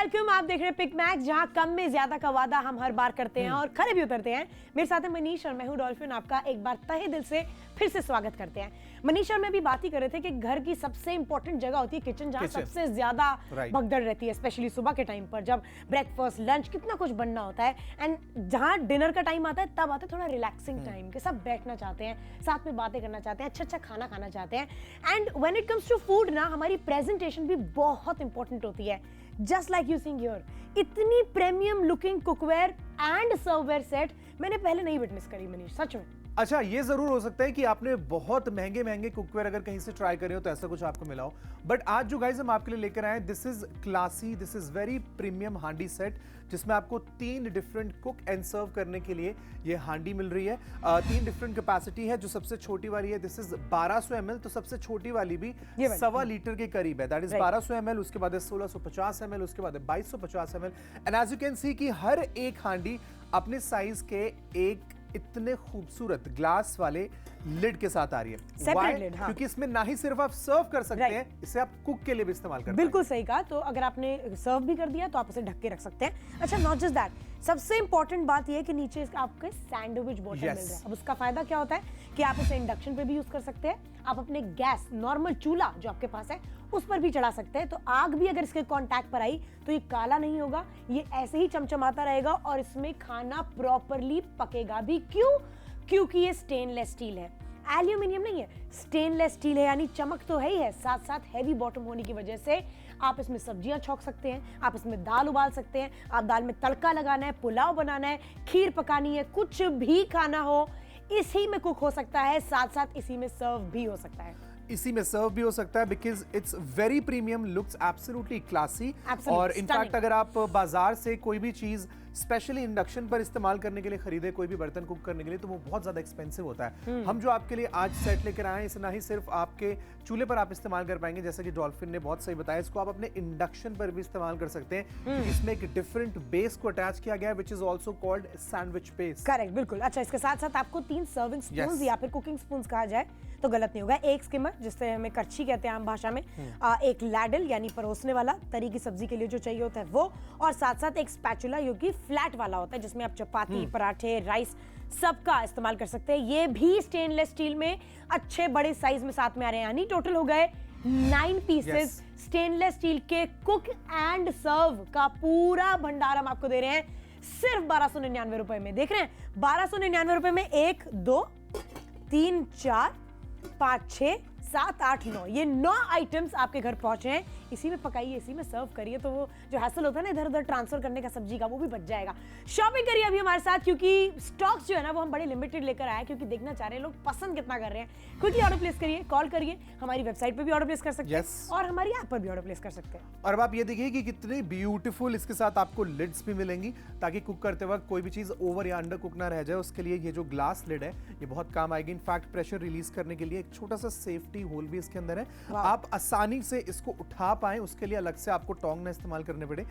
Welcome. आप देख रहे हैं पिक मैक्स, जहां कम में ज्यादा का वादा हम हर बार करते हैं और खरे भी उतरते हैं। मेरे साथ है मनीष और मैं हूं डॉल्फिन। आपका एक बार तहे दिल से फिर से स्वागत करते हैं। मनीष और मैं भी बात ही कर रहे थे कि घर की सबसे इंपॉर्टेंट जगह होती है किचन, जहां सबसे ज्यादा भगदड़ रहती है, स्पेशली सुबह के टाइम पर जब ब्रेकफास्ट लंच कितना कुछ बनना होता है। एंड जहां डिनर का टाइम आता है तब आता है थोड़ा रिलैक्सिंग टाइम के सब बैठना चाहते हैं, साथ में बातें करना चाहते हैं, अच्छा खाना खाना चाहते हैं। And when it comes to food ना, हमारी प्रेजेंटेशन भी बहुत इंपॉर्टेंट होती है। Just like you seeing here, इतनी premium looking cookware and serveware set मैंने पहले नहीं विटनेस करी मनीष, सच में। अच्छा, ये जरूर हो सकता है कि आपने बहुत महंगे कुकवेयर अगर कहीं से ट्राई करे हो तो ऐसा कुछ आपको मिला हो, बट आज जो गाइस हम आपके लिए लेकर आए, this is classy, this is very premium हांडी सेट, जिसमें आपको 3 डिफरेंट कुक एंड सर्व करने के लिए ये हांडी मिल रही है। 3 डिफरेंट कैपेसिटी है। जो सबसे छोटी वाली है दिस इज 1200 ml, तो सबसे छोटी वाली भी 1.25 लीटर के करीब है, दैट इज 1200 ml। उसके बाद है 1650 ml, उसके बाद है 2250 ml। And as you can see कि हर एक हांडी अपने साइज के एक इतने खूबसूरत ग्लास वाले लिड के साथ आ रही है। सेपरेट लिड, हाँ। क्योंकि इसमें ना ही सिर्फ आप सर्व कर सकते हैं, इसे आप कुक के लिए भी इस्तेमाल कर सकते हैं। बिल्कुल सही कहा। तो अगर आपने सर्व भी कर दिया तो आप उसे ढक के रख सकते हैं। अच्छा, नॉट जस्ट दैट, सबसे इंपॉर्टेंट बात यह है कि नीचे आपके सैंडविच बॉटल मिल रहा है। अब उसका फायदा क्या होता है कि आप इसे इंडक्शन पे भी यूज कर सकते हैं, आप अपने गैस नॉर्मल चूल्हा जो आपके पास है उस पर भी चढ़ा सकते हैं। तो आग भी अगर इसके कांटेक्ट पर आई तो ये काला नहीं होगा, ये ऐसे ही चमचमाता रहेगा और इसमें खाना प्रॉपरली पकेगा भी। क्योंकि ये स्टेनलेस स्टील है, एल्यूमिनियम नहीं है, स्टेनलेस स्टील है, यानी चमक तो है ही है, साथ साथ हैवी बॉटम होने की वजह से आप इसमें सब्जियां छौंक सकते हैं, आप इसमें दाल उबाल सकते हैं, आप दाल में तड़का लगाना है, पुलाव बनाना है, खीर पकानी है, कुछ भी खाना हो इसी में कुक हो सकता है, साथ साथ इसी में सर्व भी हो सकता है। इसी में सर्व भी हो सकता है, because it's very premium, looks absolutely classy. और इनफैक्ट अगर आप बाजार से कोई भी चीज स्पेशली इंडक्शन पर इस्तेमाल करने के लिए खरीदे, कोई भी बर्तन कुक करने के लिए, तो वो बहुत ज्यादा एक्सपेंसिव होता है। हम जो आपके लिए आज सेट लेकर आए हैं, इसे ना ही सिर्फ आपके चूल्हे पर आप इस्तेमाल कर पाएंगे, जैसा कि डॉल्फिन ने बहुत सही बताया, इसको आप अपने इंडक्शन पर भी इस्तेमाल कर सकते हैं। इसमें एक डिफरेंट बेस को अटैच किया गया है, which is also called sandwich base. Correct, बिल्कुल। अच्छा, इसके साथ साथ आपको 3 सर्विंग स्पून या फिर कुकिंग स्पून कहा जाए तो गलत नहीं होगा। एक स्किमर, जिससे हमें करछी कहते हैं आम भाषा में, एक लैडल यानी परोसने वाला, तरी की सब्जी के लिए जो चाहिए होता है वो, और साथ साथ एक स्पैचुला जो कि फ्लैट वाला होता है, जिसमें आप चपाती, पराठे, राइस सबका इस्तेमाल कर सकते हैं। ये भी स्टेनलेस स्टील में अच्छे बड़े साइज में साथ में आ रहे हैं, यानी टोटल हो गए 9 पीसेस स्टेनलेस स्टील के कुक एंड सर्व का पूरा भंडार हम आपको दे रहे हैं सिर्फ 1299 रुपए में। देख रहे हैं, 1299 रुपए में 1 2 3 4 5 6 7 8 9 ये 9 आइटम्स आपके घर पहुंचे हैं। इसी में पकाइए, इसी में सर्व करिए, तो वो जो हैसल होता है ना इधर उधर ट्रांसफर करने का सब्जी का, वो भी बच जाएगा। शॉपिंग करिए अभी हमारे साथ, क्योंकि स्टॉक्स जो है ना वो हम बड़े लिमिटेड लेकर आए, क्योंकि देखना चाह रहे हैं लोग पसंद कितना कर रहे हैं। क्विकली ऑर्डर प्लेस करिए, कॉल करिए, हमारी वेबसाइट पे भी ऑर्डर प्लेस कर सकते हैं और हमारी ऐप पर भी ऑर्डर प्लेस कर सकते हैं। और अब आप ये देखिए कि कितनी ब्यूटीफुल इसके साथ आपको लिड्स भी मिलेंगी, ताकि कुक करते वक्त कोई भी चीज ओवर या अंडर कुक ना रह जाए। उसके लिए ये जो ग्लास लिड है ये बहुत काम आएगी। इनफैक्ट प्रेशर रिलीज करने के लिए एक छोटा सा सेफ्टी होल भी इसके अंदर है, आप आसानी से इसको उठा पाए, उसके लिए अलग से आपको टोंग ना इस्तेमाल करने पड़े।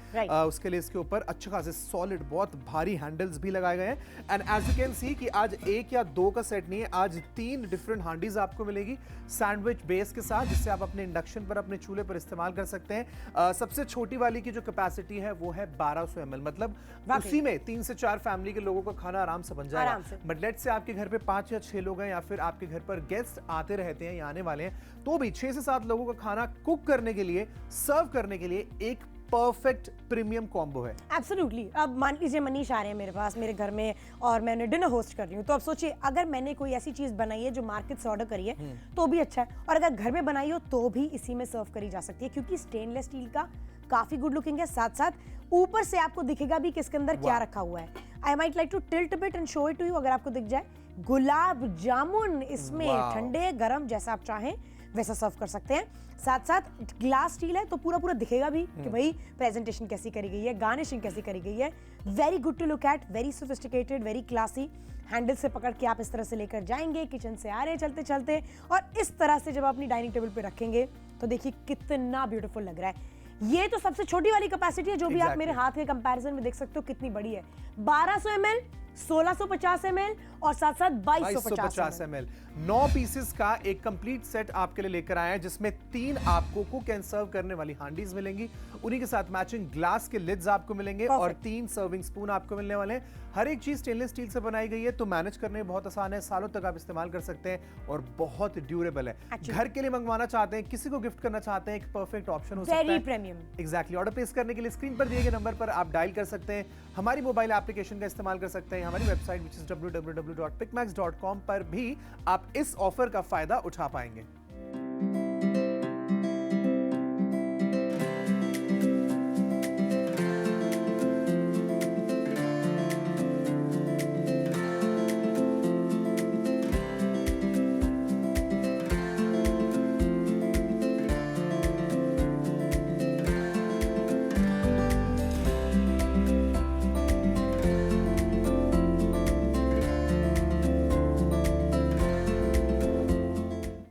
उसके लिए इसके ऊपर अच्छे खासे सॉलिड बहुत भारी हैंडल्स भी लगाए गए हैं। And as you can see कि आज 1 या 2 का सेट नहीं है, आज 3 डिफरेंट हांडीज आपको मिलेगी सैंडविच बेस के साथ, जिससे आप अपने इंडक्शन पर, अपने चूल्हे पर इस्तेमाल कर सकते हैं। सबसे छोटी वाली की जो कैपेसिटी है वो है 1200 ml, मतलब उसी में 3 से 4 फैमिली के लोगों का खाना आराम से बन जाएगा। बट लेट्स से आपके घर पे 5 या 6 लोग हैं, या फिर आपके घर पर गेस्ट आते रहते हैं या आने वाले हैं, तो भी 6 से 7 लोगों का खाना कुक करने के लिए, सर्व करने के लिए एक परफेक्ट प्रीमियम कॉम्बो है। एब्सोल्युटली। अब मान लीजिए मनीष आ रहे हैं मेरे पास, मेरे घर में, और मैंने डिनर होस्ट कर रही हूँ, तो अब सोचिए अगर मैंने कोई ऐसी चीज बनाई है जो मार्केट से ऑर्डर करी है तो भी अच्छा है, और अगर घर में बनाई हो तो भी इसी में सर्व करी जा सकती है, क्योंकि स्टेनलेस स्टील का काफी गुड लुकिंग है, साथ साथ ऊपर से आपको दिखेगा भी कि इसके अंदर क्या रखा हुआ है। I might like to tilt bit and show it to you, अगर आपको दिख जाए, गुलाब जामुन इसमें, ठंडे गरम जैसा आप चाहें वैसा सर्व कर सकते हैं। साथ साथ ग्लास स्टील है तो पूरा दिखेगा भी कि भाई प्रेजेंटेशन कैसी करी गई है, गार्निशिंग कैसी करी गई है। Very good to look at, very sophisticated, very classy. Handle से पकड़ के आप इस तरह से लेकर जाएंगे, किचन से आ रहे चलते चलते, और इस तरह से जब अपनी डाइनिंग टेबल पे रखेंगे तो देखिए कितना ब्यूटीफुल लग रहा है। ये तो सबसे छोटी वाली कैपेसिटी है, जो भी आप मेरे हाथ के कंपैरिजन में देख सकते हो कितनी बड़ी है। 1200 ml 1650 ml और साथ साथ 2250 ml 9 पीसेस का एक कंप्लीट सेट आपके लिए लेकर आए हैं, जिसमें 3 आपको कुक एंड सर्व करने वाली हांडीज मिलेंगी, उन्हीं के साथ मैचिंग ग्लास के लिड्स आपको मिलेंगे और 3 सर्विंग स्पून आपको मिलने वाले हैं। हर एक चीज स्टेनलेस स्टील से बनाई गई है, तो मैनेज करने में बहुत आसान है, सालों तक आप इस्तेमाल कर सकते हैं और बहुत ड्यूरेबल है। घर के लिए मंगवाना चाहते हैं, किसी को गिफ्ट करना चाहते हैं, एक परफेक्ट ऑप्शन हो सकता है। Very premium. Exactly. Order place करने के लिए स्क्रीन पर दिए गए नंबर पर आप डायल कर सकते हैं, हमारी मोबाइल एप्लीकेशन का इस्तेमाल कर सकते हैं, हमारी वेबसाइट विच इज www.pickmax.com पर भी आप इस ऑफर का फायदा उठा पाएंगे।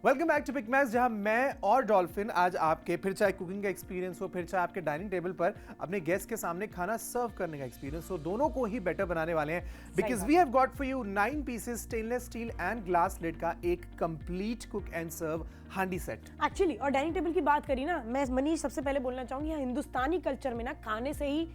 वेलकम बैक टू पिकमैक्स, जहां मैं और डॉल्फिन आज आपके फिर चाहे कुकिंग का एक्सपीरियंस हो, फिर चाहे आपके डाइनिंग टेबल पर अपने गेस्ट के सामने खाना सर्व करने का एक्सपीरियंस हो, दोनों को ही बेटर बनाने वाले हैं, because we have got for you 9 pieces stainless steel and glass lid का एक complete cook and serve handi set. Actually और डाइनिंग टेबल की बात करी ना, मैं मनीष सबसे पहले बोलना चाहूंगी, यहाँ हिंदुस्तानी कल्चर में ना खाने से ही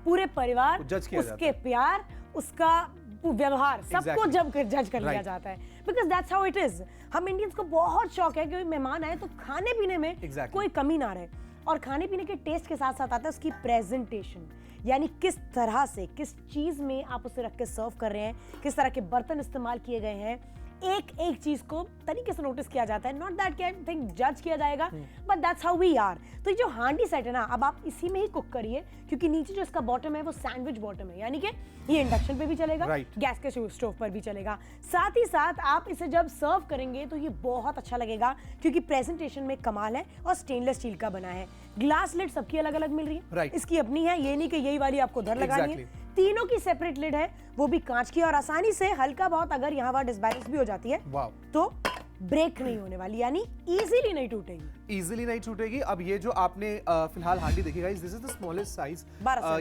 पूरे परिवार, उसके प्यार, उसका व्यवहार, सबको जज कर लिया जाता है, because that's how it is. हम इंडियंस को बहुत शौक है कि मेहमान आए तो खाने पीने में कोई कमी ना रहे, और खाने पीने के टेस्ट के साथ साथ आता है उसकी प्रेजेंटेशन, यानी किस तरह से, किस चीज में आप उसे रख के सर्व कर रहे हैं, किस तरह के बर्तन इस्तेमाल किए गए हैं, एक एक चीज को तरीके से नोटिस किया जाता है। नॉट दैट कि आई थिंक जज किया जाएगा, but that's how we are. तो ये जो हांडी सेट है ना, अब आप इसी में ही कुक करिए, क्योंकि नीचे जो इसका बॉटम है वो सैंडविच बॉटम है, यानी कि ये इंडक्शन पे भी चलेगा, गैस के स्टोव पर भी चलेगा। साथ ही साथ आप इसे जब सर्व करेंगे तो ये बहुत अच्छा लगेगा, क्योंकि प्रेजेंटेशन में कमाल है और स्टेनलेस स्टील का बना है। ग्लास लिड सबकी अलग अलग मिल रही है, इसकी अपनी है, ये नहीं कि यही वाली आपको उधर लगानी है। तीनों की सेपरेट लिड है, वो भी कांच की, और आसानी से हल्का बहुत अगर यहाँ वहां डिसबैलेंस भी हो जाती है तो ब्रेक नहीं होने वाली, यानी इजीली नहीं टूटेगी। इजीली नहीं टूटेगी। अब ये जो आपने फिलहाल हांडी देखी guys, this is the smallest size,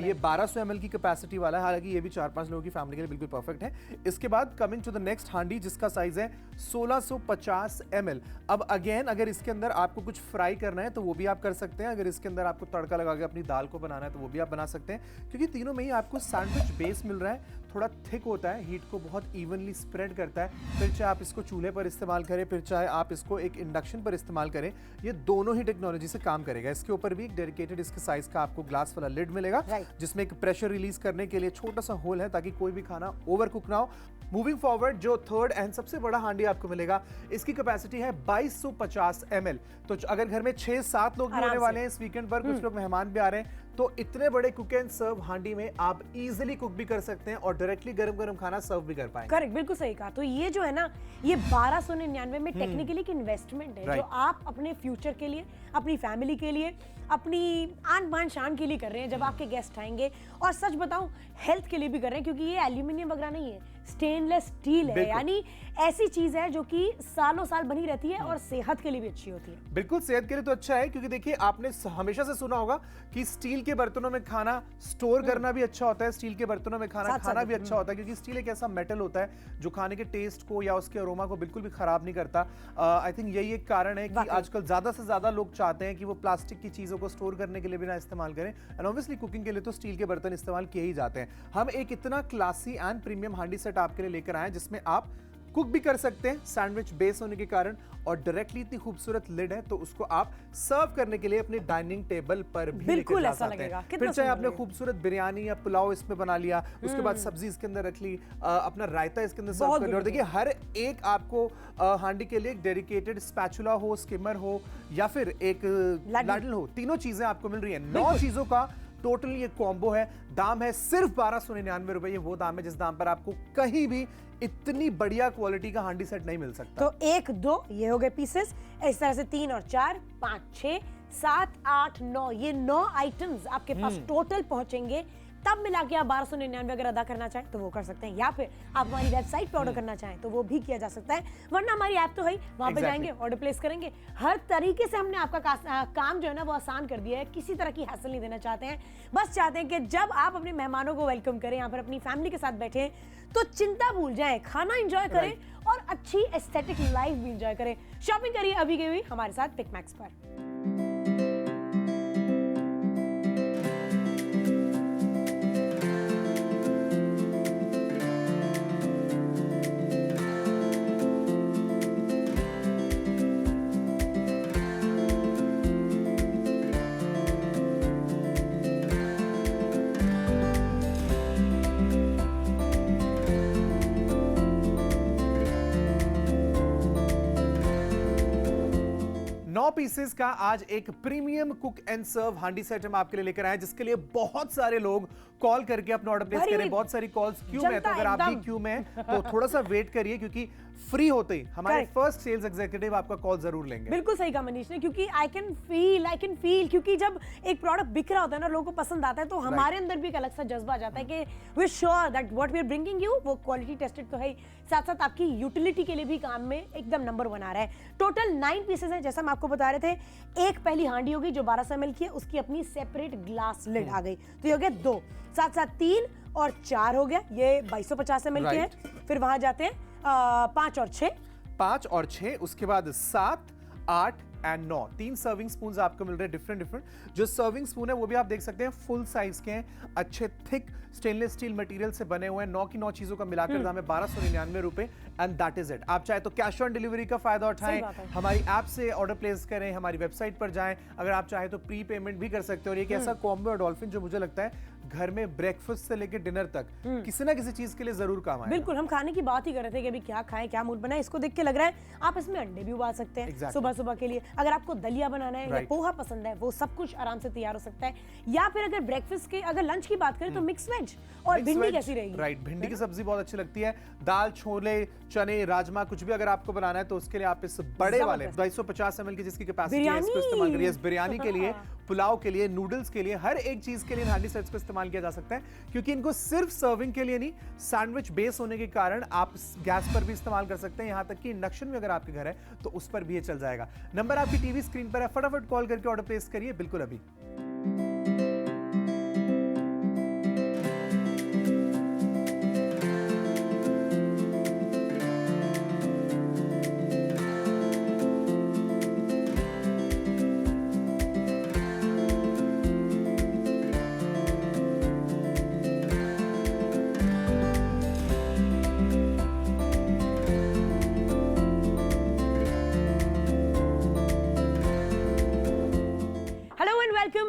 ये 1200 ml की कैपेसिटी वाला है, हालांकि ये भी 4-5 लोगों की फैमिली के लिए बिल्कुल परफेक्ट है। इसके बाद कमिंग टू द नेक्स्ट हांडी, जिसका साइज है 1650 ml। अब अगेन अगर इसके अंदर आपको कुछ फ्राई करना है तो वो भी आप कर सकते हैं, अगर इसके अंदर आपको तड़का लगा के अपनी दाल को बनाना है तो वो भी आप बना सकते हैं, क्योंकि तीनों में ही आपको सैंडविच बेस मिल रहा है, थोड़ा थिक होता है, हीट को बहुत इवनली स्प्रेड करता है। फिर चाहे आप इसको चूल्हे पर इस्तेमाल करें, फिर चाहे आप इसको एक इंडक्शन पर इस्तेमाल करें, ये दोनों ही टेक्नोलॉजी से काम करेगा। इसके ऊपर भी एक डेडिकेटेड इसके साइज का आपको ग्लास वाला लिड मिलेगा, जिसमें एक प्रेशर रिलीज करने के लिए छोटा सा होल है, ताकि कोई भी खाना ओवर कुक ना हो। मूविंग फॉरवर्ड, जो थर्ड एंड सबसे बड़ा हांडी आपको मिलेगा, इसकी कैपेसिटी है 2250 ml। तो अगर घर में 6-7 लोग भी होने वाले हैं इस वीकेंड पर, कुछ लोग मेहमान भी आ रहे हैं, तो इतने बड़े कुक एंड सर्व हांडी में आप इजीली कुक भी कर सकते हैं और डायरेक्टली गरम-गरम खाना सर्व भी कर पाएंगे। करेक्ट, बिल्कुल सही कहा। तो ये जो है ना, ये 1299 में टेक्निकली एक इन्वेस्टमेंट है, जो आप अपने फ्यूचर के लिए, अपनी फैमिली के लिए, अपनी आन बान शान के लिए कर रहे हैं जब आपके गेस्ट आएंगे। और सच बताऊं, हेल्थ के लिए भी कर रहे हैं, क्योंकि ये एल्यूमिनियम वगैरह नहीं है, स्टेनलेस स्टील है, यानी ऐसी चीज है जो कि सालों साल बनी रहती है और सेहत के लिए भी अच्छी होती है। बिल्कुल, सेहत के लिए तो अच्छा है, क्योंकि देखिए आपने हमेशा से सुना होगा कि स्टील के बर्तनों में खाना स्टोर करना भी अच्छा होता है, स्टील के बर्तनों में खाना भी अच्छा होता है, क्योंकि स्टील एक ऐसा मेटल होता है जो खाने के टेस्ट को या उसके अरोमा को बिल्कुल भी खराब नहीं करता। आई थिंक यही एक कारण है कि आजकल ज्यादा से ज्यादा लोग चाहते हैं कि वो प्लास्टिक की चीजों को स्टोर करने के लिए भी ना इस्तेमाल करें, एंड ऑब्वियसली कुकिंग के लिए तो स्टील के बर्तन इस्तेमाल किए ही जाते हैं। हम एक इतना क्लासी एंड प्रीमियम हांडी सेट आपके लिए लेकर आए, जिसमें आप कुक भी कर सकते हैं, सैंडविच बेस होने के कारण, और डायरेक्टली इतनी खूबसूरत लिड है तो उसको आप सर्व करने के लिए अपने डाइनिंग टेबल पर भी बिल्कुल ऐसा लगेगा। फिर चाहे आपने खूबसूरत बिरयानी या पुलाव इसमें बना लिया, उसके बाद सब्जी इसके अंदर रख ली, अपना रायता इसके अंदर सर्व कर लिया, और देखिए हर एक आपको हांडी के लिए एक डेडिकेटेड स्पैचुला हो, स्किमर हो, या फिर एक लाडल हो, तीनों चीजें आपको मिल रही है। 9 चीजों का टोटल ये कॉम्बो है। दाम है सिर्फ 1299 रुपए। ये वो दाम है जिस दाम पर आपको कहीं भी इतनी बढ़िया क्वालिटी का हांडी सेट नहीं मिल सकता। तो 1, 2 ये हो गए पीसेस, इस तरह से 3 और 4, 5, 6, 7, 8, 9, ये 9 आइटम्स आपके पास टोटल पहुंचेंगे तब मिला के आप 1299 अगर अदा करना चाहें तो वो कर सकते हैं, या फिर आप हमारी वेबसाइट पे ऑर्डर करना चाहें तो वो भी किया जा सकता है, वरना हमारी ऐप तो है, वहां पे जाएंगे, ऑर्डर प्लेस करेंगे। हर तरीके से हमने आपका काम जो है ना वो आसान कर दिया है, किसी तरह की हैसल नहीं देना चाहते हैं, बस चाहते हैं कि जब आप अपने मेहमानों को वेलकम करें, यहाँ पर अपनी फैमिली के साथ बैठे तो चिंता भूल जाएं, खाना एंजॉय करें और अच्छी एस्थेटिक लाइफ भी एंजॉय करें। शॉपिंग करिए अभी के भी हमारे साथ पिक मैक्स पर। पीसेस का आज एक premium cook and serve handi set हम आपके लिए लेकर आए, जिसके लिए बहुत सारे लोग कॉल करके अपना ऑर्डर प्लेस करें। बहुत सारी कॉल्स क्यू में, तो अगर आप भी क्यू में तो थोड़ा सा वेट करिए, क्योंकि फ्री होते ही हमारे फर्स्ट सेल्स एग्जीक्यूटिव आपका कॉल जरूर लेंगे। बिल्कुल सही कहा मनीष ने, क्योंकि आई कैन फील क्योंकि जब एक प्रोडक्ट बिक रहा होता है ना, लोगों को पसंद आता है, तो हमारे अंदर भी एक अलग सा जज्बा आ जाता है कि we sure that what we are bringing you वो क्वालिटी टेस्टेड तो है, साथ साथ आपकी यूटिलिटी के लिए भी काम में एकदम नंबर बना रहा है। टोटल 9 पीसेस हैं, जैसा हम आपको बता रहे थे। एक पहली हांडी होगी जो 1200 ml की है, उसकी अपनी सेपरेट ग्लास लिड आ गई, तो ये हो गया 2, साथ साथ 3 और 4 हो गया, ये 2250 ml के हैं। फिर वहां जाते हैं 5 और 6, उसके बाद 7, 8 एंड 9 3 सर्विंग स्पून्स आपको मिल रहे हैं डिफरेंट। जो सर्विंग स्पून है वो भी आप देख सकते हैं फुल साइज के हैं, अच्छे थिक स्टेनलेस स्टील मटेरियल से बने हुए हैं। 9 की 9 चीजों का मिलाकर दाम है 1299 रुपए, एंड दैट इज इट। आप चाहे तो कैश ऑन डिलीवरी का फायदा उठाएं, हमारी ऐप से ऑर्डर प्लेस करें, हमारी वेबसाइट पर जाएं। अगर आप चाहे तो प्री पेमेंट भी कर सकते हो। और ये एक ऐसा कॉम्बो डॉल्फिन जो मुझे लगता है घर में ब्रेकफास्ट से लेकर डिनर तक किसी ना किसी चीज के लिए जरूर काम आएगा। बिल्कुल, हम खाने की बात ही कर रहे थे कि अभी क्या खाएं, क्या मूड बनाए। इसको देख के लग रहा है आप इसमें अंडे भी उबाल सकते हैं सुबह सुबह के लिए। अगर आपको दलिया बनाना है या पोहा पसंद है, वो सब कुछ आराम से तैयार हो सकता है। या फिर अगर ब्रेकफास्ट के अगर लंच की बात करें तो मिक्स वेज और भिंडी कैसी रहेगी? राइट, भिंडी की सब्जी बहुत अच्छी लगती है। दाल, छोले, चने, राजमा कुछ भी अगर आपको बनाना है तो उसके लिए आप इस बड़े वाले 250 ml की जिसकी कैपेसिटी है इसको इस्तेमाल करिए। बिरयानी के लिए, पुलाव के लिए, नूडल्स के लिए, हर एक चीज के लिए हांडी सेट्स को इस्तेमाल किया जा सकता है, क्योंकि इनको सिर्फ सर्विंग के लिए नहीं, सैंडविच बेस होने के कारण आप गैस पर भी इस्तेमाल कर सकते हैं। यहां तक कि इंडक्शन भी अगर आपके घर है तो उस पर भी ये चल जाएगा। नंबर आपकी टीवी स्क्रीन पर है, फटाफट कॉल करके ऑर्डर प्लेस करिए बिल्कुल अभी।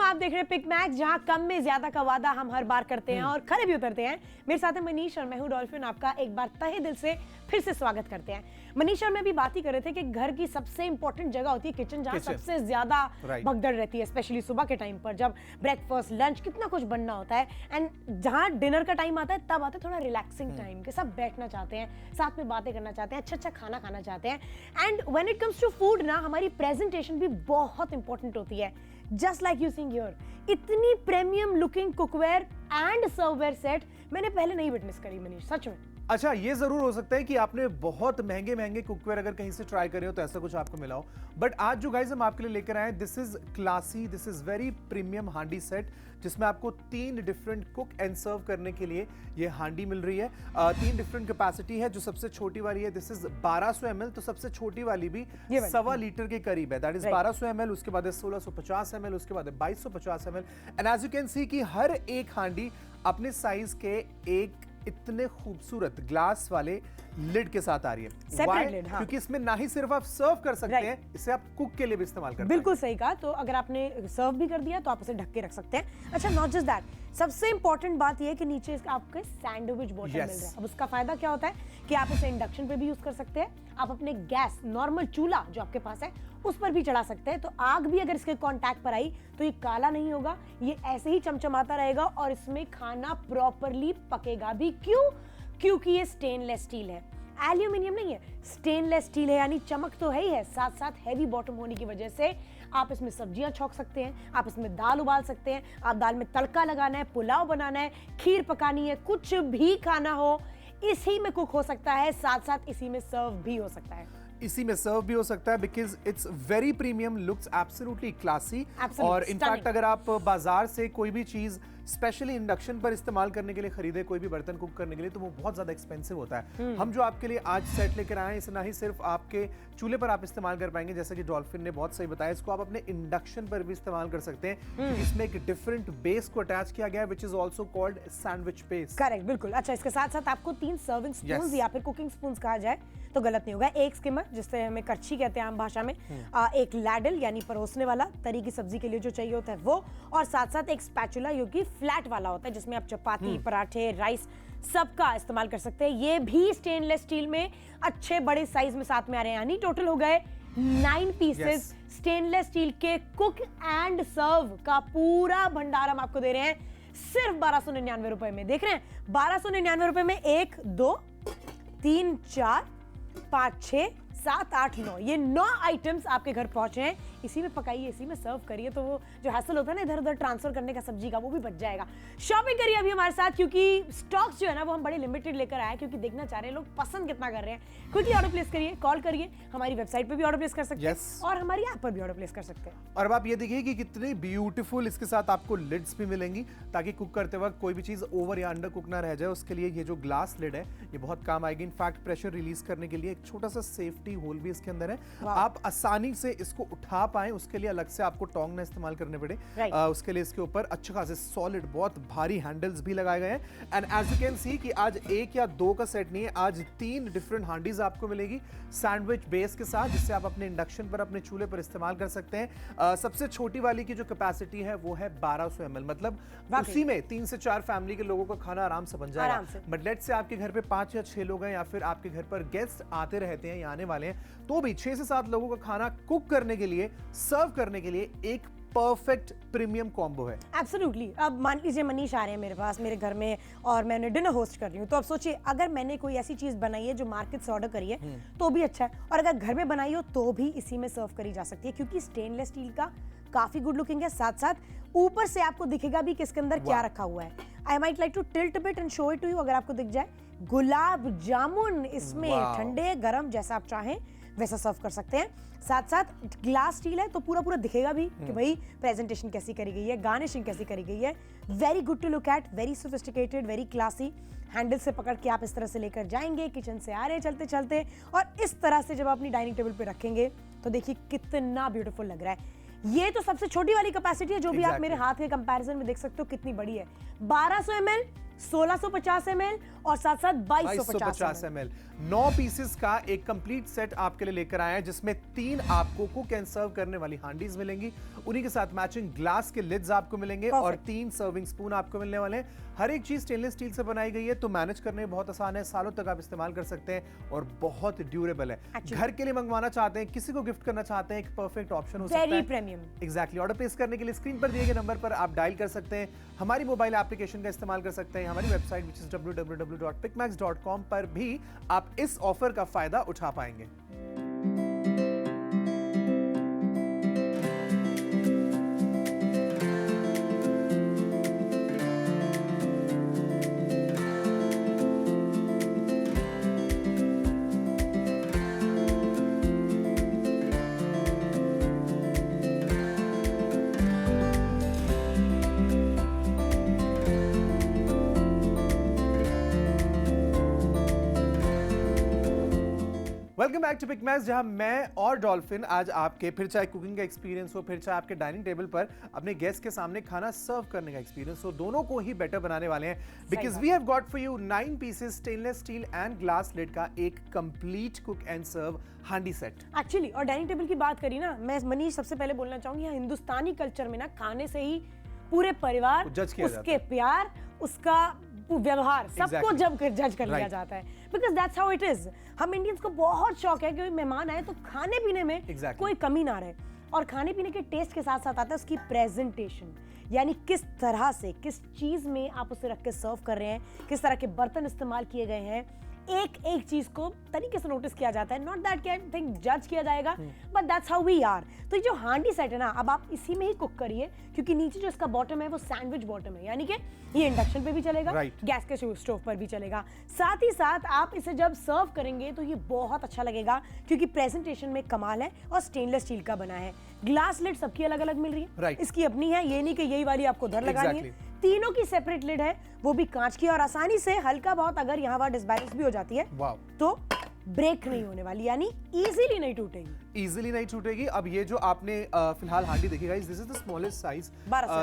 आप देख रहे हैं पिक मैक्स, जहां कम में ज्यादा का वादा हम हर बार करते हैं और खरे भी उतरते हैं। मेरे साथ है मनीष और मैं हूं डॉल्फिन। आपका एक बार तहे दिल से फिर से स्वागत करते हैं। मनीष और मैं भी बात ही कर रहे थे कि घर की सबसे इंपॉर्टेंट जगह होती है किचन, जहां सबसे ज्यादा भगदड़ रहती है, स्पेशली सुबह के टाइम पर जब ब्रेकफास्ट, लंच, कितना कुछ बनना होता है। एंड जहां डिनर का टाइम आता है तब आता है थोड़ा रिलैक्सिंग टाइम के सब बैठना चाहते हैं, साथ में बातें करना चाहते हैं, अच्छा खाना खाना चाहते हैं। And when it comes to food ना, हमारी प्रेजेंटेशन भी बहुत इंपॉर्टेंट होती है। Just like you seeing here, इतनी premium looking cookware and serveware set मैंने पहले नहीं विटनेस करी मनीष, सच में। अच्छा, ये जरूर हो सकता है कि आपने बहुत महंगे कुकवेयर अगर कहीं से ट्राई करे हो तो ऐसा कुछ आपको मिला हो, बट आज जो गाइस हम आपके लिए लेकर आए, this is classy, this is very premium हांडी सेट, जिसमें आपको 3 डिफरेंट कुक एंड सर्व करने के लिए ये हांडी मिल रही है। 3 डिफरेंट कैपेसिटी है। जो सबसे छोटी वाली है दिस इज 1200 ml, तो सबसे छोटी वाली भी 1.25 लीटर के करीब है, दैट इज 1200 ml। उसके बाद है 1650 ml, उसके बाद है 2250 ml। And as you can see कि हर एक हांडी अपने साइज के एक इतने खूबसूरत ग्लास वाले लिड के साथ आ रही है। सेपरेट लिड, हाँ। क्योंकि इसमें ना ही सिर्फ आप सर्व कर सकते हैं, इसे आप कुक के लिए भी इस्तेमाल कर सकते हैं। बिल्कुल सही कहा। तो अगर आपने सर्व भी कर दिया तो आप उसे ढक के रख सकते हैं। अच्छा, नॉट जस्ट दैट, सबसे इंपॉर्टेंट बात यह है कि नीचे आपके सैंडविच बॉटल मिल रहा है। अब उसका फायदा क्या होता है कि आप इसे इंडक्शन पे भी यूज कर सकते हैं, आप अपने गैस नॉर्मल चूल्हा जो आपके पास है उस पर भी चढ़ा सकते हैं। तो आग भी अगर इसके कांटेक्ट पर आई तो ये काला नहीं होगा, ये ऐसे ही चमचमाता रहेगा और इसमें खाना प्रॉपरली पकेगा भी। क्यों? क्योंकि ये स्टेनलेस स्टील है, एल्यूमिनियम नहीं है, स्टेनलेस स्टील है, यानी चमक तो है ही है, साथ साथ हैवी बॉटम होने की वजह से आप इसमें सब्जियां छौंक सकते हैं, आप इसमें दाल उबाल सकते हैं, आप दाल में तड़का लगाना है, पुलाव बनाना है, खीर पकानी है, कुछ भी खाना हो इसी में कुक हो सकता है, साथ साथ इसी में सर्व भी हो सकता है। इसी में सर्व भी हो सकता है because it's very premium, looks absolutely classy. और इनफैक्ट अगर आप बाजार से कोई भी चीज स्पेशली इंडक्शन पर इस्तेमाल करने के लिए खरीदे, कोई भी बर्तन कुक करने के लिए, तो वो बहुत ज्यादा एक्सपेंसिव होता है। हम जो आपके लिए आज सेट लेकर आए हैं, इसे ना ही सिर्फ आपके चूल्हे पर आप इस्तेमाल कर पाएंगे, जैसे कि डॉल्फिन ने बहुत सही बताया, इसको आप अपने इंडक्शन पर भी इस्तेमाल कर सकते हैं। इसमें एक डिफरेंट बेस को अटैच किया गया है which is also called sandwich base. Correct, बिल्कुल। अच्छा, इसके साथ साथ आपको 3 सर्विंग स्पून या फिर कुकिंग स्पून कहा जाए तो गलत नहीं होगा। एक स्किमर, जिससे हमें करछी कहते हैं आम भाषा में, एक लैडल यानी परोसने वाला, तरी की सब्जी के लिए जो चाहिए होता है वो, और साथ साथ एक स्पैचुला जो कि फ्लैट वाला होता है, जिसमें आप चपाती, पराठे, राइस सबका इस्तेमाल कर सकते हैं। ये भी स्टेनलेस स्टील में अच्छे बड़े साइज में साथ में आ रहे हैं, यानी टोटल हो गए 9 पीसेस स्टेनलेस स्टील के कुक एंड सर्व का पूरा भंडार हम आपको दे रहे हैं सिर्फ 1299 रुपए में। देख रहे हैं, 1299 रुपए में 1 2 3 4 5 6 7 8 9 ये 9 आइटम्स आपके घर पहुंचे हैं। इसी में पकाइए, इसी में सर्व करिए, तो वो जो हैसल होता है ना इधर उधर ट्रांसफर करने का सब्जी का, वो भी बच जाएगा। शॉपिंग करिए अभी हमारे साथ, क्योंकि स्टॉक्स जो है ना वो हम बड़े लिमिटेड लेकर आए, क्योंकि देखना चाह रहे हैं लोग पसंद कितना कर रहे हैं। क्विकली ऑर्डर प्लेस करिए, कॉल करिए, हमारी वेबसाइट पे भी ऑर्डर प्लेस कर सकते हैं और हमारी ऐप पर भी ऑर्डर प्लेस कर सकते हैं। और अब आप ये देखिए कि कितने ब्यूटीफुल इसके साथ आपको लिड्स भी मिलेंगी, ताकि कुक करते वक्त कोई भी चीज ओवर या अंडर कुक ना रह जाए। उसके लिए ये जो ग्लास लिड है ये बहुत काम आएगी। इनफैक्ट प्रेशर रिलीज करने के लिए एक छोटा सा सेफ्टी होल भी इसके अंदर है, आप आसानी से इसको उठा पाए, उसके लिए अलग से आपको टोंग ना इस्तेमाल करने पड़े। उसके लिए इसके ऊपर अच्छे खासे सॉलिड बहुत भारी हैंडल्स भी लगाए गए हैं। And as you can see कि आज 1 या 2 का सेट नहीं है, आज 3 डिफरेंट हांडीज आपको मिलेगी सैंडविच बेस के साथ, जिससे आप अपने इंडक्शन पर, अपने चूल्हे पर इस्तेमाल कर सकते हैं। सबसे छोटी वाली की जो कैपेसिटी है वो है 1200 ml, मतलब उसी में 3 से 4 फैमिली के लोगों का खाना आराम से बन जाएगा। बट लेट्स से आपके घर पे 5 या 6 लोग हैं, या फिर आपके घर पर गेस्ट आते रहते हैं या आने वाले हैं, तो भी 6 से 7 लोगों का खाना कुक करने के लिए, सर्व करने के लिए एक परफेक्ट प्रीमियम कॉम्बो है। एब्सोल्युटली। अब मान लीजिए मनीष आ रहे हैं मेरे पास, मेरे घर में, और मैंने डिनर होस्ट कर रही हूँ, तो अब सोचिए अगर मैंने कोई ऐसी चीज बनाई है जो मार्केट से ऑर्डर करी है तो भी अच्छा है, और अगर घर में बनाई हो तो भी इसी में सर्व करी जा सकती है, क्योंकि स्टेनलेस स्टील का काफी गुड लुकिंग है। साथ साथ ऊपर से आपको दिखेगा भी कि इसके अंदर क्या रखा हुआ है। I might like to tilt bit and show it to you, अगर आपको दिख जाए। गुलाब जामुन इसमें, ठंडे गरम जैसा आप चाहें वैसा सर्व कर सकते हैं। साथ साथ ग्लास स्टील है तो पूरा पूरा दिखेगा भी कि भाई प्रेजेंटेशन कैसी करी गई है, गार्निशिंग कैसी करी गई है। Very good to look at, very sophisticated, very classy. Handle से पकड़ के आप इस तरह से लेकर जाएंगे, किचन से आ रहे हैं चलते चलते, और इस तरह से जब आप अपनी डाइनिंग टेबल पे रखेंगे तो देखिए कितना ब्यूटीफुल लग रहा है। ये तो सबसे छोटी वाली कैपेसिटी है, जो भी आप मेरे हाथ के कंपैरिजन में देख सकते हो कितनी बड़ी है। 1200 ml, 1650 ml और साथ साथ 2250 ml। 9 पीसेस का एक कंप्लीट सेट आपके लिए लेकर आया है, जिसमें 3 आपको कुक एंड सर्व करने वाली हांडीज मिलेंगी, उन्हीं के साथ मैचिंग ग्लास के लिड्स आपको मिलेंगे और 3 सर्विंग स्पून आपको मिलने वाले हैं। हर एक चीज स्टेनलेस स्टील से बनाई गई है, तो मैनेज करने में बहुत आसान है, सालों तक आप इस्तेमाल कर सकते हैं और बहुत ड्यूरेबल है। घर के लिए मंगवाना चाहते हैं, किसी को गिफ्ट करना चाहते हैं, एक परफेक्ट ऑप्शन हो सकता है। Very premium. Exactly. Order place करने के लिए स्क्रीन पर दिए गए नंबर पर आप डायल कर सकते हैं, हमारी मोबाइल एप्लीकेशन का इस्तेमाल कर सकते हैं, हमारी वेबसाइट which is www.pickmax.com पर भी आप इस ऑफर का फायदा उठा पाएंगे। Welcome back to Pick Max, जहां मैं और डॉल्फिन आज आपके, फिर चाहे कुकिंग का एक्सपीरियंस हो, फिर चाहे आपके डाइनिंग टेबल पर अपने गेस्ट के सामने खाना सर्व करने का एक्सपीरियंस हो, दोनों को ही बेटर बनाने वाले हैं। Because we have got for you 9 pieces stainless steel and glass lid का एक complete cook and serve handi set. Actually, और डाइनिंग टेबल की बात करी ना, मैं मनीष सबसे पहले बोलना चाहूंगी, हिंदुस्तानी कल्चर में ना खाने से ही पूरे परिवार, उसके प्यार, उसका व्यवहार, सबको जब जज कर लिया जाता है, because that's how it is. हम इंडियंस को बहुत शौक है कि मेहमान आए तो खाने पीने में कोई कमी ना रहे, और खाने पीने के टेस्ट के साथ साथ आता है उसकी प्रेजेंटेशन, यानी किस तरह से, किस चीज में आप उसे रख के सर्व कर रहे हैं, किस तरह के बर्तन इस्तेमाल किए गए हैं, एक एक चीज को तरीके से नोटिस किया जाता है, नॉट दैट कैन थिंक जज किया जाएगा, but that's how we are. तो ये जो हांडी सेट है ना, अब आप इसी में ही कुक करिए, क्योंकि नीचे जो इसका बॉटम है वो सैंडविच बॉटम है, यानी कि ये इंडक्शन पे भी चलेगा, गैस के स्टोव पर भी चलेगा। साथ ही साथ आप इसे जब सर्व करेंगे तो ये बहुत अच्छा लगेगा, क्योंकि प्रेजेंटेशन में कमाल है और स्टेनलेस स्टील का बना है। ग्लास लिड सबकी अलग अलग मिल रही है, इसकी अपनी है, ये नहीं कि यही वाली आपको उधर लगानी है। तीनों की सेपरेट लिड है, वो भी कांच की, और आसानी से हल्का बहुत अगर यहाँ वहां डिसबैलेंस भी हो जाती है तो ब्रेक नहीं होने वाली, यानी इजीली नहीं टूटेगी। इजीली नहीं टूटेगी। अब ये जो आपने फिलहाल हांडी देखी guys, this is the smallest size,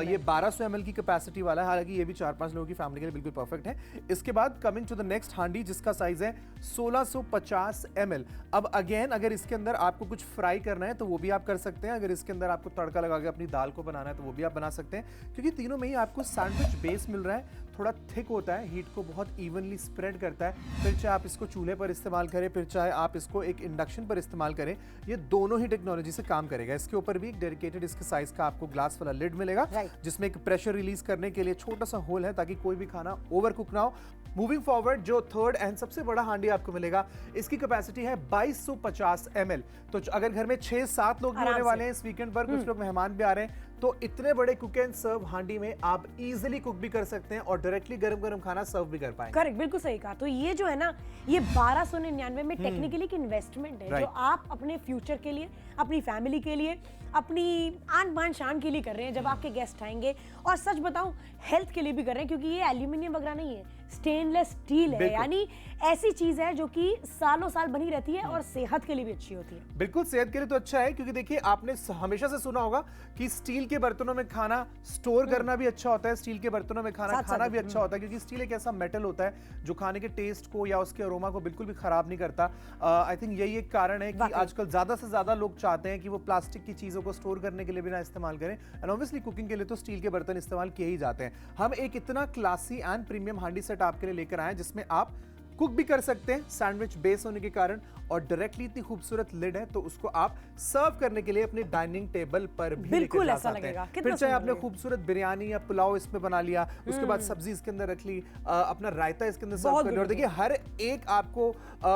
ये 1200 ml की कैपेसिटी वाला है, हालांकि ये भी 4-5 लोगों की फैमिली के लिए बिल्कुल परफेक्ट है। इसके बाद कमिंग टू द नेक्स्ट हांडी, जिसका साइज है 1650 ml। अब अगेन अगर इसके अंदर आपको कुछ फ्राई करना है तो वो भी आप कर सकते हैं, अगर इसके अंदर आपको तड़का लगा के अपनी दाल को बनाना है तो वो भी आप बना सकते हैं, क्योंकि तीनों में ही आपको सैंडविच बेस मिल रहा है, थोड़ा थिक होता है, हीट को बहुत इवनली स्प्रेड करता है। फिर चाहे आप इसको चूल्हे पर इस्तेमाल करें, फिर चाहे आप इसको एक इंडक्शन पर इस्तेमाल करें, ये दोनों ही टेक्नोलॉजी से काम करेगा। इसके ऊपर भी एक डेडिकेटेड इसके साइज का आपको ग्लास वाला लिड मिलेगा, जिसमें एक प्रेशर रिलीज करने के लिए छोटा सा होल है, ताकि कोई भी खाना ओवर कुक ना हो। मूविंग फॉरवर्ड, जो थर्ड एंड सबसे बड़ा हांडी आपको मिलेगा, इसकी कैपेसिटी है 2250 ml। तो अगर घर में 6-7 लोग भी होने वाले हैं इस वीकेंड पर, कुछ लोग मेहमान भी आ रहे हैं, तो इतने बड़े कुक एंड सर्व हांडी में आप इजीली कुक भी कर सकते हैं और डायरेक्टली गरम गरम खाना सर्व भी कर पाएंगे। करेक्ट, बिल्कुल सही कहा। तो ये जो है ना, ये 1299 में टेक्निकली एक इन्वेस्टमेंट है, जो आप अपने फ्यूचर के लिए, अपनी फैमिली के लिए, अपनी आन बान शान के लिए कर रहे हैं जब आपके गेस्ट आएंगे। और सच बताऊं, हेल्थ के लिए भी कर रहे हैं, क्योंकि ये एल्यूमिनियम वगैरह नहीं है, स्टेनलेस स्टील है, यानी ऐसी चीज है जो कि सालों साल बनी रहती है और सेहत के लिए भी अच्छी होती है। बिल्कुल, सेहत के लिए तो अच्छा है, क्योंकि देखिए आपने हमेशा से सुना होगा कि स्टील के बर्तनों में खाना स्टोर करना भी अच्छा होता है, स्टील के बर्तनों में खाना भी अच्छा होता है, क्योंकि स्टील एक ऐसा मेटल होता है जो खाने के टेस्ट को या उसके अरोमा को बिल्कुल भी खराब नहीं करता। आई थिंक यही एक कारण है कि आजकल ज्यादा से ज्यादा लोग चाहते हैं कि वो प्लास्टिक की चीजों को स्टोर करने के लिए भी ना इस्तेमाल करें, एंड ऑब्वियसली कुकिंग के लिए तो स्टील के बर्तन इस्तेमाल किए ही जाते हैं। हम एक इतना क्लासी एंड प्रीमियम हांडी सेट आपके लिए लेकर आए, जिसमें आप कुक भी कर सकते हैं सैंडविच बेस होने के कारण, और डायरेक्टली इतनी खूबसूरत लिड है तो उसको आप सर्व करने के लिए अपने डाइनिंग टेबल पर भी बिल्कुल लेकर जा सकते हैं। फिर चाहे आपने खूबसूरत बिरयानी या पुलाव इसमें बना लिया, उसके बाद सब्जी इसके अंदर रख ली, अपना रायता इसके अंदर सर्व कर लिया, और देखिए हर एक आपको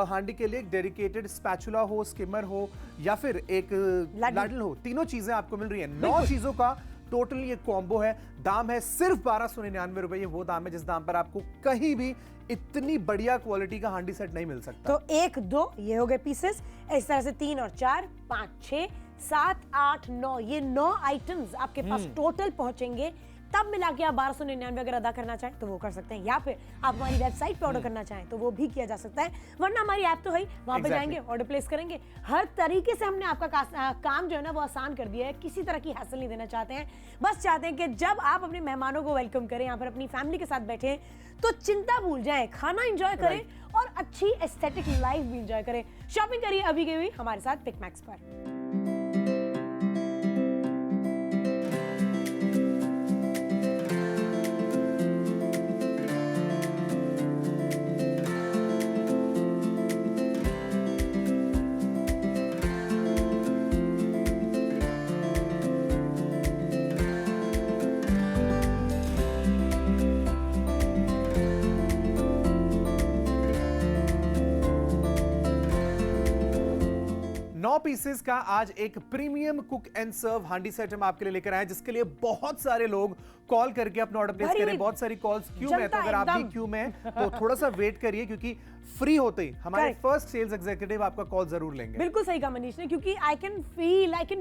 हांडी के लिए एक डेडिकेटेड स्पैचुला हो, स्किमर हो, या फिर एक लाडल हो, तीनों चीजें आपको मिल रही है। 9 चीजों का टोटली ये कॉम्बो है। दाम है सिर्फ 1299 रुपए। ये वो दाम है जिस दाम पर आपको कहीं भी इतनी बढ़िया क्वालिटी का हांडी सेट नहीं मिल सकता। तो 1, 2 ये हो गए पीसेस, इस तरह से 3 और 4, 5, 6, 7, 8, 9, ये 9 आइटम्स आपके पास टोटल पहुंचेंगे। तब मिला के आप 1299 अगर अदा करना चाहें तो वो कर सकते हैं, या फिर आप हमारी वेबसाइट पे ऑर्डर करना चाहें तो वो भी किया जा सकता है, वरना हमारी ऐप तो है, वहां पे जाएंगे, ऑर्डर प्लेस करेंगे। हर तरीके से हमने आपका काम जो है ना वो आसान कर दिया है। किसी तरह की हैसल नहीं देना चाहते हैं, बस चाहते हैं कि जब आप अपने मेहमानों को वेलकम करें, यहाँ पर अपनी फैमिली के साथ बैठे तो चिंता भूल जाएं, खाना एंजॉय करें और अच्छी एस्थेटिक लाइफ भी एंजॉय करें। शॉपिंग करिए अभी के भी हमारे साथ पिकमैक्स पर। पीसेस का आज एक premium cook and serve handi set हम आपके लिए लेकर आए, जिसके लिए बहुत सारे लोग कॉल करके अपना ऑर्डर प्लेस करें। बहुत सारी कॉल्स क्यू में, तो अगर आप भी क्यू में तो थोड़ा सा वेट करिए, क्योंकि फ्री होते ही हमारे फर्स्ट सेल्स एग्जीक्यूटिव आपका कॉल जरूर लेंगे। बिल्कुल सही कहा मनीष ने, क्योंकि आई कैन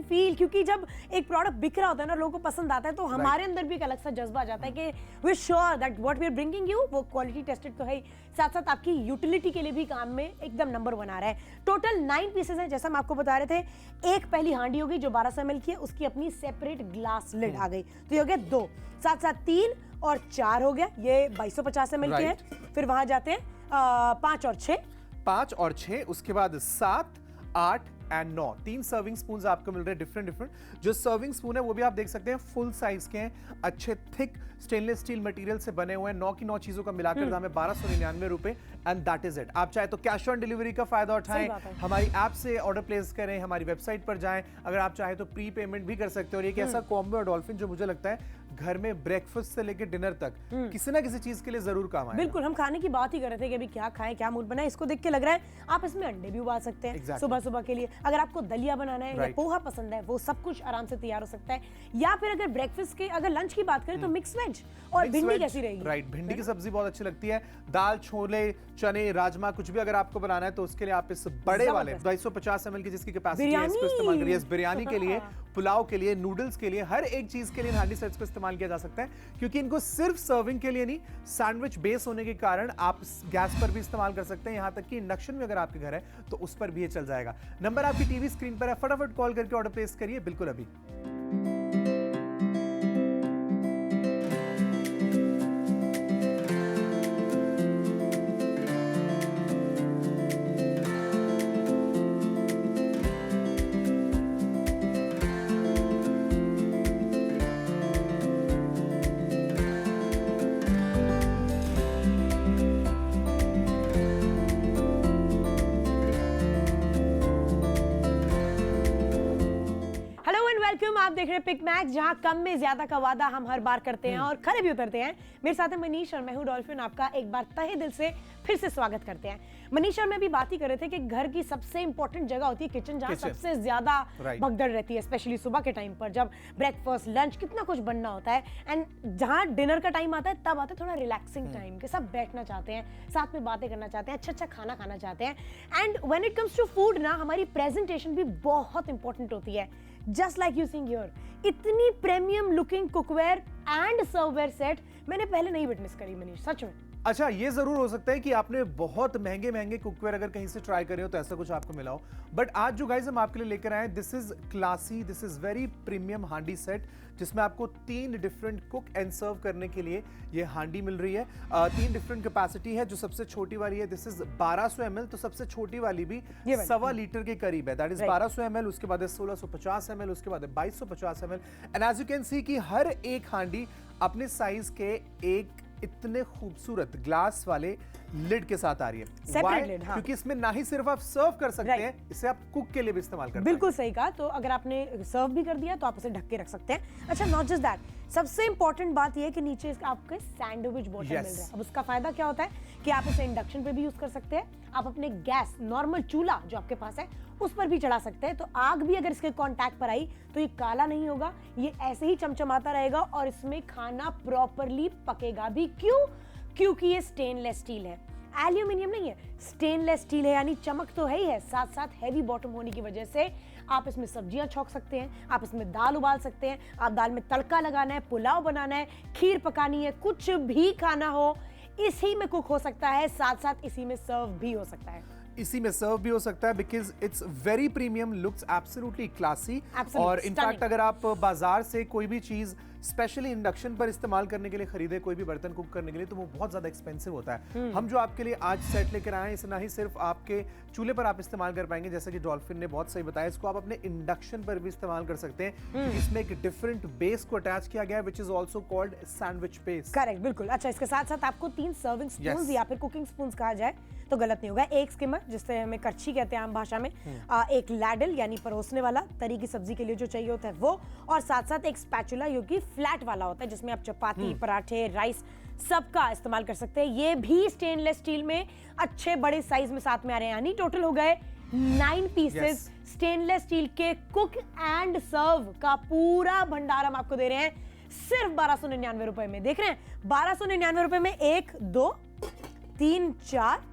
फील क्योंकि जब एक प्रोडक्ट बिक रहा होता है ना, लोगों को पसंद आता है, तो हमारे अंदर भी एक अलग सा जज्बा आ जाता है कि we sure that what we are bringing you वो क्वालिटी टेस्टेड तो है, साथ साथ आपकी यूटिलिटी के लिए भी काम में एकदम नंबर 1 आ रहा है। टोटल 9 पीसेस हैं, जैसा हम आपको बता रहे थे। एक पहली हांडी होगी जो 1200 ml की है, उसकी अपनी सेपरेट ग्लास लिड आ गई, तो ये हो गया 2, साथ साथ 3 और 4 हो गया, ये 2250 ml के हैं। फिर वहां जाते हैं 5 और 6, 5 और 6, उसके बाद 7, 8 एंड 9, 3 सर्विंग स्पून आपको मिल रहे हैं डिफरेंट। जो सर्विंग स्पून है वो भी आप देख सकते हैं फुल साइज के हैं, अच्छे थिक स्टेनलेस स्टील मटेरियल से बने हुए हैं। 9 की 9 चीजों का मिलाकर दाम है 1299 रुपए, एंड दैट इज इट। आप चाहे तो कैश ऑन डिलीवरी का फायदा उठाएं, हमारी ऐप से ऑर्डर प्लेस करें, हमारी वेबसाइट पर जाएं, अगर आप चाहे तो प्री पेमेंट भी कर सकते हैं। और एक ऐसा कॉम्बो है डॉल्फिन जो मुझे लगता है घर में ब्रेकफास्ट से लेकर डिनर तक किसी ना किसी चीज के लिए जरूर काम आएगा। बिल्कुल, हम खाने की बात ही कर रहे थे कि अभी क्या खाएं, क्या मूड बनाए। इसको देख के लग रहा है आप इसमें अंडे भी उबाल सकते हैं सुबह सुबह के लिए। अगर आपको दलिया बनाना है या पोहा पसंद है, वो सब कुछ आराम से तैयार हो सकता है। या फिर अगर ब्रेकफास्ट के अगर लंच की बात करें तो मिक्स वेज और भिंडी कैसी रहेगी? राइट, भिंडी की सब्जी बहुत अच्छी लगती है। दाल, छोले, चने, राजमा कुछ भी अगर आपको बनाना है तो उसके लिए आप इस बड़े वाले 250 ml की जिसकी कैपेसिटी है इसको इस्तेमाल करिए। बिरयानी के लिए, पुलाव के लिए, नूडल्स के लिए, हर एक चीज के लिए हांडी सेट्स को इस्तेमाल किया जा सकता है, क्योंकि इनको सिर्फ सर्विंग के लिए नहीं, सैंडविच बेस होने के कारण आप गैस पर भी इस्तेमाल कर सकते हैं। यहां तक कि इंडक्शन में अगर आपके घर है तो उस पर भी ये चल जाएगा। नंबर आपकी टीवी स्क्रीन पर है, फटाफट कॉल करके ऑर्डर प्लेस करिए बिल्कुल अभी। आप देख रहे हैं पिक मैक्स, जहां कम में ज्यादा का वादा हम हर बार करते हैं और खरे भी उतरते हैं। मेरे साथ है मनीष और मैं हूं डॉल्फिन। आपका एक बार तहे दिल से फिर से स्वागत करते हैं। मनीष और मैं भी बात ही कर रहे थे कि घर की सबसे इंपॉर्टेंट जगह होती है किचन, जहां सबसे ज्यादा भगदड़ रहती है, स्पेशली सुबह के टाइम पर जब ब्रेकफास्ट, लंच, कितना कुछ बनना होता है। एंड जहां डिनर का टाइम आता है तब आता है थोड़ा रिलैक्सिंग टाइम के सब बैठना चाहते हैं, साथ में बातें करना चाहते हैं, अच्छा खाना खाना चाहते हैं। And when it comes to food ना, हमारी प्रेजेंटेशन भी बहुत इंपॉर्टेंट होती है। Just like you seeing here, इतनी premium looking cookware and serveware set मैंने पहले नहीं विटनेस करी मनीष, सच में। अच्छा, ये जरूर हो सकता है कि आपने बहुत महंगे कुकवेयर अगर कहीं से ट्राई करे हो तो ऐसा कुछ आपको मिला हो, बट आज जो गाइस हम आपके लिए लेकर आए, this is classy, this is very premium हांडी सेट, जिसमें आपको 3 डिफरेंट कुक एंड सर्व करने के लिए ये हांडी मिल रही है। 3 डिफरेंट कैपेसिटी है। जो सबसे छोटी वाली है दिस इज 1200 ml, तो सबसे छोटी वाली भी 1.25 लीटर के करीब है, दैट इज 1200 ml। उसके बाद है 1650 ml, उसके बाद है 2250 ml। And as you can see कि हर एक हांडी अपने साइज के एक इतने खूबसूरत ग्लास वाले लिड के साथ आ रही है। सेपरेट लिड, हाँ। क्योंकि इसमें ना ही सिर्फ आप सर्व कर सकते हैं, इसे आप कुक के लिए भी इस्तेमाल कर सकते हैं। बिल्कुल सही कहा। तो अगर आपने सर्व भी कर दिया तो आप उसे ढक के रख सकते हैं। अच्छा, नॉट जस्ट दैट, सबसे इंपॉर्टेंट बात यह है कि नीचे आपके सैंडविच बॉटल मिल रहा है। अब उसका फायदा क्या होता है कि आप इसे इंडक्शन पे भी यूज कर सकते हैं, आप अपने गैस नॉर्मल चूल्हा जो आपके पास है उस पर भी चढ़ा सकते हैं। तो आग भी अगर इसके कांटेक्ट पर आई तो ये काला नहीं होगा, ये ऐसे ही चमचमाता रहेगा और इसमें खाना प्रॉपरली पकेगा भी। क्यों? क्योंकि ये स्टेनलेस स्टील है, एल्यूमिनियम नहीं है, स्टेनलेस स्टील है, यानी चमक तो है ही है, साथ साथ हैवी बॉटम होने की वजह से आप इसमें सब्जियां छौंक सकते हैं, आप इसमें दाल उबाल सकते हैं, आप दाल में तड़का लगाना है, पुलाव बनाना है, खीर पकानी है, कुछ भी खाना हो इसी में कुक हो सकता है, साथ साथ इसी में सर्व भी हो सकता है। इसी में सर्व भी हो सकता है, because it's very premium, looks absolutely classy. और इनफैक्ट अगर आप बाजार से कोई भी चीज स्पेशली इंडक्शन पर इस्तेमाल करने के लिए खरीदे, कोई भी बर्तन कुक करने के लिए, तो वो बहुत ज्यादा एक्सपेंसिव होता है। हम जो आपके लिए आज सेट लेकर आए हैं, इसे ना ही सिर्फ आपके चूल्हे पर आप इस्तेमाल कर पाएंगे, जैसा कि डॉल्फिन ने बहुत सही बताया, इसको आप अपने इंडक्शन पर भी इस्तेमाल कर सकते हैं। इसमें एक डिफरेंट बेस को अटैच किया गया है, which is also called sandwich base. Correct, बिल्कुल। अच्छा, इसके साथ साथ आपको 3 सर्विंग स्पून या फिर कुकिंग स्पून कहा जाए तो गलत नहीं होगा। एक स्किमर, जिससे हमें करछी कहते हैं आम भाषा में, एक लैडल यानी परोसने वाला, तरी की सब्जी के लिए जो चाहिए होता है वो, और साथ साथ एक स्पैचुला जो कि फ्लैट वाला होता है, जिसमें आप चपाती, पराठे, राइस सबका इस्तेमाल कर सकते हैं। ये भी स्टेनलेस स्टील में अच्छे बड़े साइज में साथ में आ रहे हैं, यानी टोटल हो गए 9 पीसेस स्टेनलेस स्टील के कुक एंड सर्व का पूरा भंडार हम आपको दे रहे हैं सिर्फ 1299 रुपए में। देख रहे हैं, 1299 रुपए में 1 2 3 4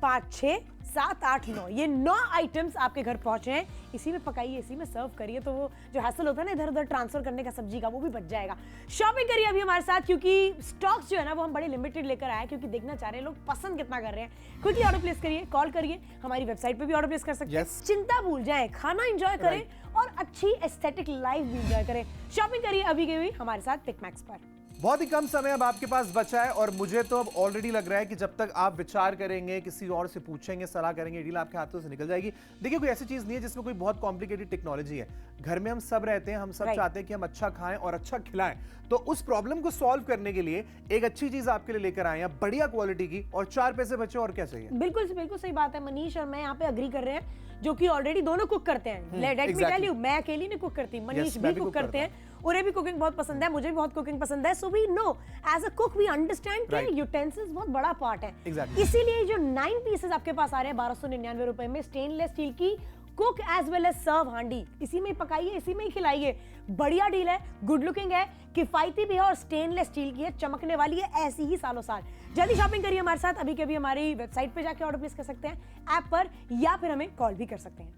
5 6 7 8 9 ये 9 आइटम्स आपके घर पहुंचे हैं। इसी में पकाइए, इसी में सर्व करिए, तो वो जो हैसल होता है ना इधर उधर ट्रांसफर करने का सब्जी का, वो भी बच जाएगा। शॉपिंग करिए अभी हमारे साथ, क्योंकि स्टॉक्स जो है ना वो हम बड़े लिमिटेड लेकर आए हैं, क्योंकि देखना चाह रहे हैं लोग पसंद कितना कर रहे हैं। क्विकली ऑर्डर प्लेस करिए, कॉल करिए, हमारी वेबसाइट पे भी ऑर्डर प्लेस कर सकते हैं। चिंता भूल जाएं, खाना एंजॉय करें और अच्छी एस्थेटिक लाइफ भी एंजॉय करें। शॉपिंग करिए अभी के भी हमारे साथ पिक मैक्स पर। बहुत ही कम समय अब आपके पास बचा है, और मुझे तो अब ऑलरेडी लग रहा है कि जब तक आप विचार करेंगे, किसी और से पूछेंगे, सलाह करेंगे, डील आपके हाथों से निकल जाएगी। देखिए, कोई ऐसी चीज नहीं है जिसमें कोई बहुत कॉम्प्लिकेटेड टेक्नोलॉजी है। घर में हम सब रहते हैं, हम सब चाहते हैं कि हम अच्छा खाएं और अच्छा खिलाएं। तो उस प्रॉब्लम को सॉल्व करने के लिए एक अच्छी चीज आपके लिए लेकर आए हैं, बढ़िया क्वालिटी की, और 4 पैसे बचे, और क्या चाहिए। बिल्कुल बिल्कुल सही बात है। मनीष और मैं यहाँ पे अग्री कर रहे हैं, जो कि ऑलरेडी दोनों कुक करते हैं। लेट मी टेल यू, मैं अकेली नहीं कुक करती, मनीष भी कुक करते हैं, उन्हें भी कुकिंग बहुत पसंद है, मुझे भी बहुत कुकिंग पसंद है। So we know as a cook we understand कि यूटेंसिल्स बहुत बड़ा पार्ट है। इसीलिए जो 9 पीसेस आपके पास आ रहे हैं 1299 रुपए में, स्टेनलेस स्टील की कुक एज वेल एज सर्व हांडी, इसी में ही पकाइए, इसी में ही खिलाइए। बढ़िया डील है, गुड लुकिंग है, किफायती भी है और स्टेनलेस स्टील की है, चमकने वाली है, ऐसी ही सालों साल। जल्दी शॉपिंग करिए हमारे साथ, अभी के अभी हमारी वेबसाइट पे जाके ऑर्डर प्लेस कर सकते हैं, ऐप पर, या फिर हमें कॉल भी कर सकते हैं।